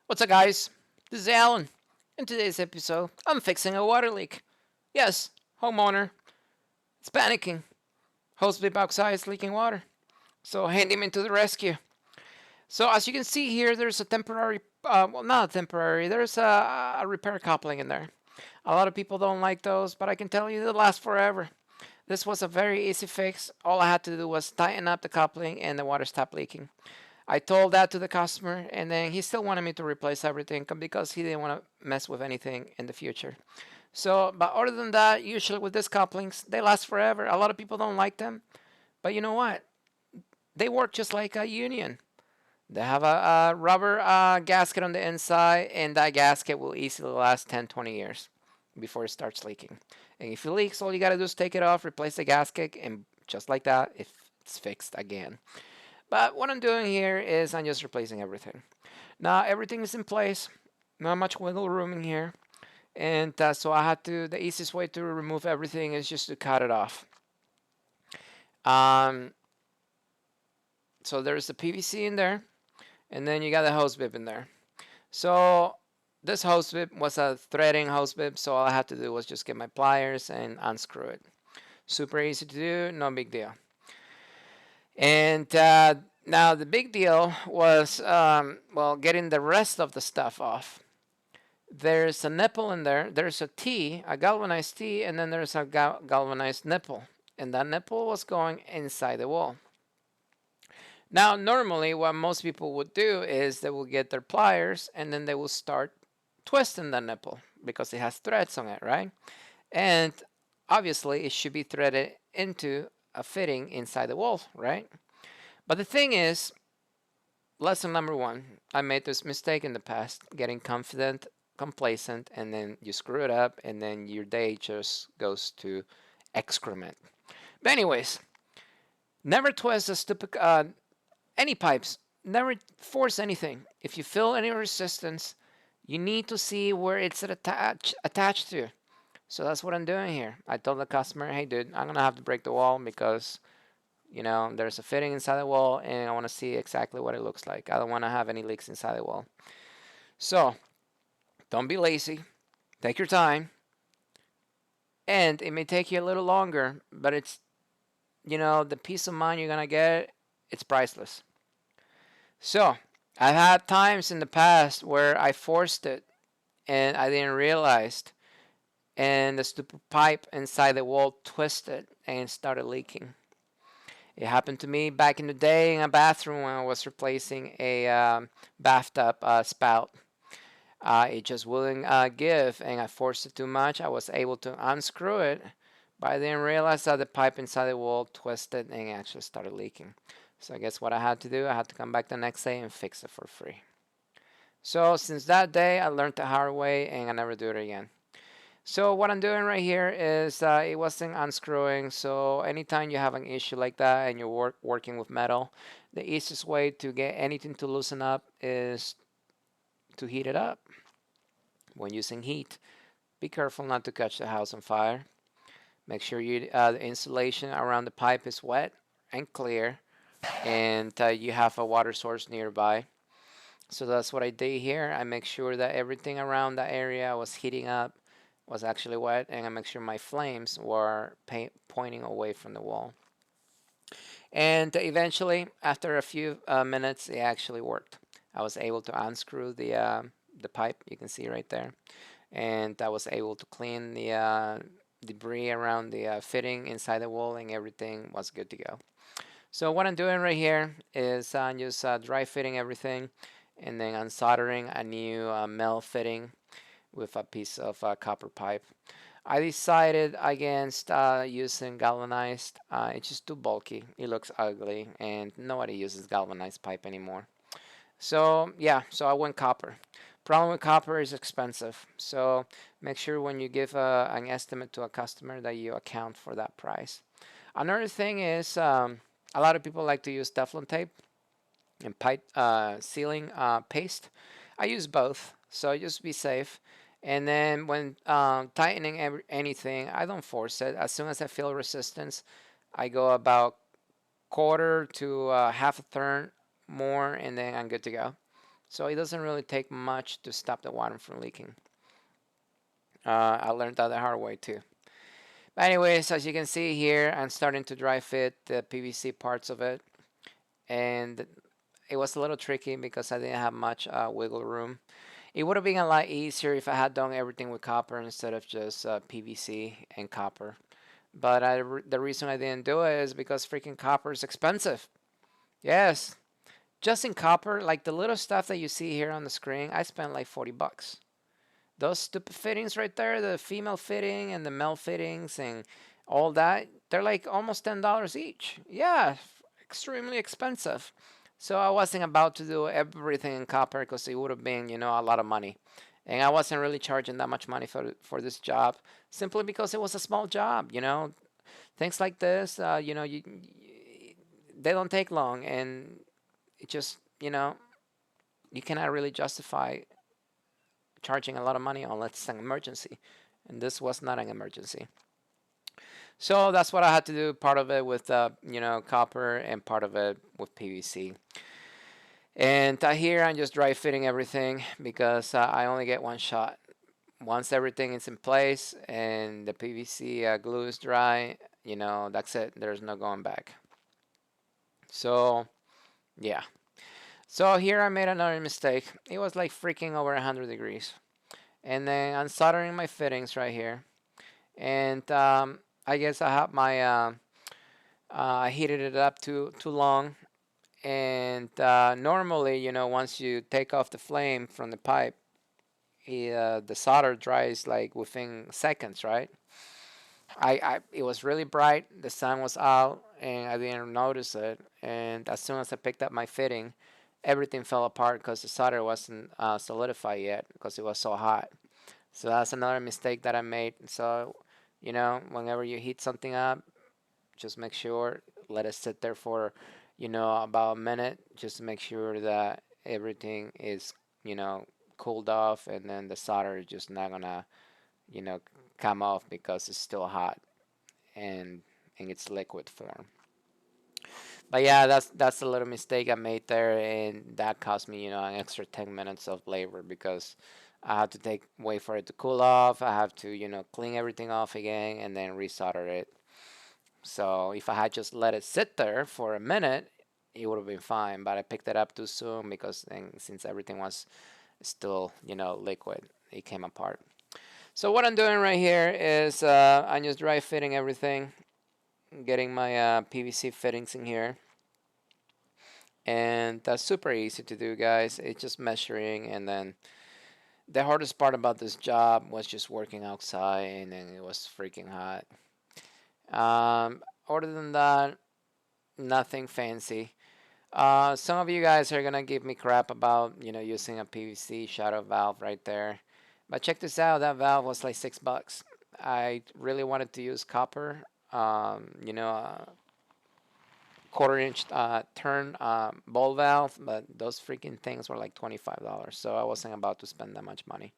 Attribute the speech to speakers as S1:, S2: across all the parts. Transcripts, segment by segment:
S1: What's up, guys? This is Alan. In today's episode, I'm fixing a water leak. Yes, homeowner. It's panicking. Hose bib outside is leaking water. So Handyman to the rescue. So as you can see here, there's a temporary, well, not a temporary, there's a repair coupling in there. A lot of people don't like those, but I can tell you they last forever. This was a very easy fix. All I had to do was tighten up the coupling and the water stopped leaking. I told that to the customer, and then he still wanted me to replace everything because he didn't want to mess with anything in the future. So, but other than that, usually with these couplings, they last forever. A lot of people don't like them, but you know what? They work just like a union. They have a rubber gasket on the inside, and that gasket will easily last 10, 20 years before it starts leaking. And if it leaks, all you got to do is take it off, replace the gasket, and just like that, it's fixed again. But what I'm doing here is I'm just replacing everything. Now everything is in place, not much wiggle room in here. And so I had to, the easiest way to remove everything is just to cut it off. Um, so there's the PVC in there, and then you got the hose bib in there. So this hose bib was a threading hose bib, so all I had to do was just get my pliers and unscrew it. Super easy to do, no big deal. And now the big deal was, well, getting the rest of the stuff off. There's a nipple in there. There's a T, a galvanized T, and then there's a galvanized nipple. And that nipple was going inside the wall. Now, normally, what most people would do is they will get their pliers and then they will start twisting the nipple because it has threads on it, right? And obviously, it should be threaded into a fitting inside the wall, right? But the thing is, lesson number one, I made this mistake in the past, getting confident, complacent, and then you screw it up, and then your day just goes to excrement. But anyways, never twist a stupid any pipes. Never force anything. If you feel any resistance, you need to see where it's attached to. So that's what I'm doing here. I told the customer, hey dude, I'm gonna have to break the wall because there's a fitting inside the wall and I want to see exactly what it looks like. I don't want to have any leaks inside the wall. So don't be lazy. Take your time. And it may take you a little longer, but it's, the peace of mind you're going to get, it's priceless. So I've had times in the past where I forced it and I didn't realize, and the stupid pipe inside the wall twisted and started leaking. It happened to me back in the day in a bathroom when I was replacing a bathtub spout. It just wouldn't give, and I forced it too much. I was able to unscrew it, but I didn't realize that the pipe inside the wall twisted and actually started leaking. So I guess what I had to do, I had to come back the next day and fix it for free. So since that day, I learned the hard way, and I never do it again. So what I'm doing right here is it wasn't unscrewing. So anytime you have an issue like that and you're working with metal, the easiest way to get anything to loosen up is to heat it up. When using heat, be careful not to catch the house on fire. Make sure the insulation around the pipe is wet and clear, and you have a water source nearby. So that's what I did here. I make sure that everything around that area was heating up, was actually wet, and I make sure my flames were pointing away from the wall. And eventually, after a few minutes, it actually worked. I was able to unscrew the pipe, you can see right there, and I was able to clean the debris around the fitting inside the wall, and everything was good to go. So what I'm doing right here is I'm just dry fitting everything, and then I'm soldering a new metal fitting with a piece of copper pipe. I decided against using galvanized. It's just too bulky. It looks ugly, and nobody uses galvanized pipe anymore. So yeah, so I went copper. Problem with copper is expensive. So make sure when you give an estimate to a customer that you account for that price. Another thing is a lot of people like to use Teflon tape and pipe sealing paste. I use both, so just be safe. And then when tightening anything, I don't force it. As soon as I feel resistance, I go about quarter to half a turn more, and then I'm good to go. So it doesn't really take much to stop the water from leaking. I learned that the hard way too. But anyways, as you can see here, I'm starting to dry fit the PVC parts of it, and it was a little tricky because I didn't have much wiggle room. It would have been a lot easier if I had done everything with copper instead of just PVC and copper. But the reason I didn't do it is because freaking copper is expensive. Yes, just in copper, like the little stuff that you see here on the screen, I spent like $40. Those stupid fittings right there, the female fitting and the male fittings and all that, they're like almost $10 each. Yeah, extremely expensive. So I wasn't about to do everything in copper because it would have been, a lot of money. And I wasn't really charging that much money for this job simply because it was a small job. Things like this, they don't take long, and it just, you cannot really justify charging a lot of money unless it's an emergency. And this was not an emergency. So that's what I had to do. Part of it with, copper, and part of it with PVC. And here I'm just dry fitting everything because I only get one shot. Once everything is in place and the PVC glue is dry, that's it. There's no going back. So, yeah. So here I made another mistake. It was like freaking over 100 degrees. And then I'm soldering my fittings right here. And I guess I have my, I heated it up too long. And normally, once you take off the flame from the pipe, the solder dries like within seconds, right? It was really bright. The sun was out, and I didn't notice it. And as soon as I picked up my fitting, everything fell apart because the solder wasn't solidified yet because it was so hot. So that's another mistake that I made. So, whenever you heat something up, just make sure let it sit there for, about a minute, just to make sure that everything is, you know, cooled off, and then the solder is just not gonna, you know, come off because it's still hot and in its liquid form. But yeah, that's a little mistake I made there, and that cost me, an extra 10 minutes of labor because I had to wait for it to cool off. I have to, clean everything off again and then resolder it. So if I had just let it sit there for a minute, it would have been fine. But I picked it up too soon because then, since everything was still, liquid, it came apart. So what I'm doing right here is I'm just dry fitting everything, getting my PVC fittings in here. And that's super easy to do, guys. It's just measuring, and then the hardest part about this job was just working outside, and then it was freaking hot. Other than that, nothing fancy. Some of you guys are gonna give me crap about, using a PVC shadow valve right there. But check this out, that valve was like $6. I really wanted to use copper, quarter-inch turn ball valve, but those freaking things were like $25, so I wasn't about to spend that much money.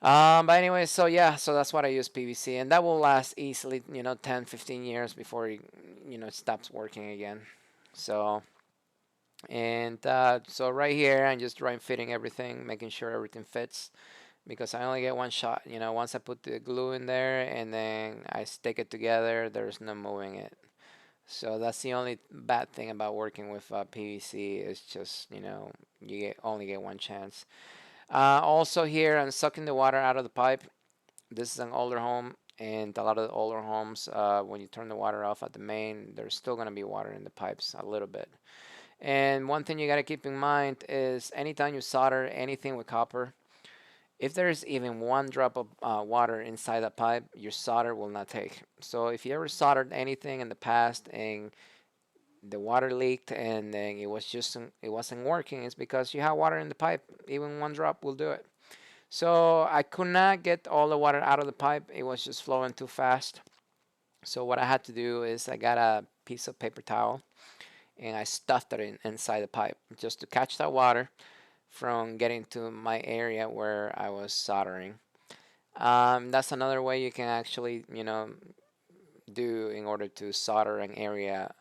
S1: But anyway, so yeah, so that's what I use PVC, and that will last easily, 10, 15 years before it stops working again. So, and so right here, I'm just dry fitting everything, making sure everything fits because I only get one shot. Once I put the glue in there and then I stick it together, there's no moving it. So that's the only bad thing about working with PVC is just, only get one chance. Also here, I'm sucking the water out of the pipe. This is an older home, and a lot of the older homes, when you turn the water off at the main, there's still going to be water in the pipes a little bit. And one thing you got to keep in mind is anytime you solder anything with copper, if there's even one drop of water inside the pipe, your solder will not take. So if you ever soldered anything in the past and the water leaked and then it wasn't working, it's because you have water in the pipe. Even one drop will do it. So I could not get all the water out of the pipe. It was just flowing too fast. So what I had to do is I got a piece of paper towel and I stuffed it inside the pipe just to catch that water from getting to my area where I was soldering. That's another way you can actually, do in order to solder an area,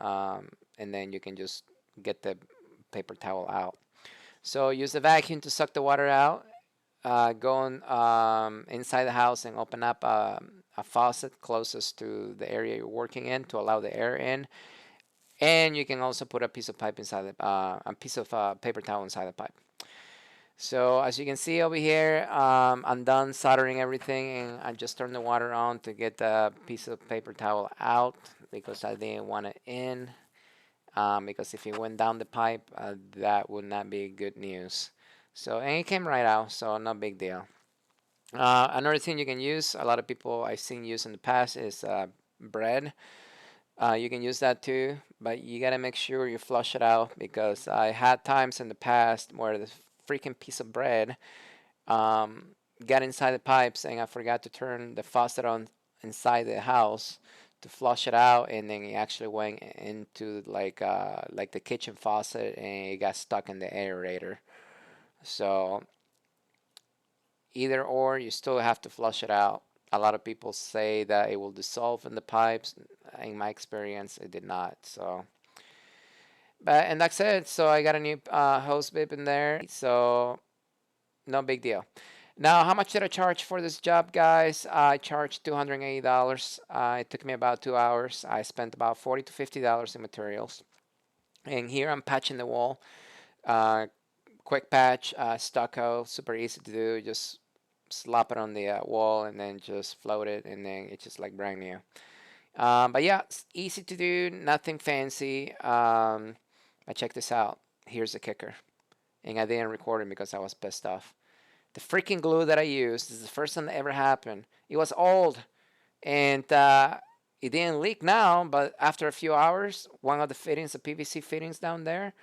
S1: and then you can just get the paper towel out. So use the vacuum to suck the water out. Go inside the house and open up a faucet closest to the area you're working in to allow the air in. And you can also put a piece of pipe inside a piece of paper towel inside the pipe. So as you can see over here, I'm done soldering everything, and I just turned the water on to get the piece of paper towel out because I didn't want it in. Because if it went down the pipe, that would not be good news. So, and it came right out, so no big deal. Another thing you can use, a lot of people I've seen use in the past is bread. You can use that too, but you gotta make sure you flush it out because I had times in the past where the freaking piece of bread um, got inside the pipes and I forgot to turn the faucet on inside the house to flush it out, and then it actually went into like the kitchen faucet and it got stuck in the aerator. So either or, you still have to flush it out. A lot of people say that it will dissolve in the pipes. In my experience, it did not. So, but and that's it. So I got a new hose bib in there. So no big deal. Now, how much did I charge for this job, guys? I charged $280. It took me about 2 hours. I spent about $40 to $50 in materials. And here I'm patching the wall. Uh, Quick patch, stucco, super easy to do. Just slap it on the wall and then just float it, and then it's just like brand new. But yeah, it's easy to do, nothing fancy. But check this out. Here's the kicker. And I didn't record it because I was pissed off. The freaking glue that I used, this is the first time that ever happened. It was old, and it didn't leak now, but after a few hours, one of the fittings, the PVC fittings down there,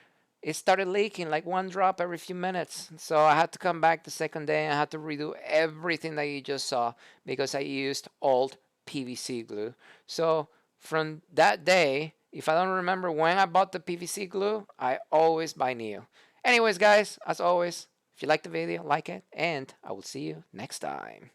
S1: it started leaking like one drop every few minutes. So I had to come back the second day and I had to redo everything that you just saw because I used old PVC glue. So from that day, if I don't remember when I bought the PVC glue, I always buy new. Anyways, guys, as always, if you like the video, like it, and I will see you next time.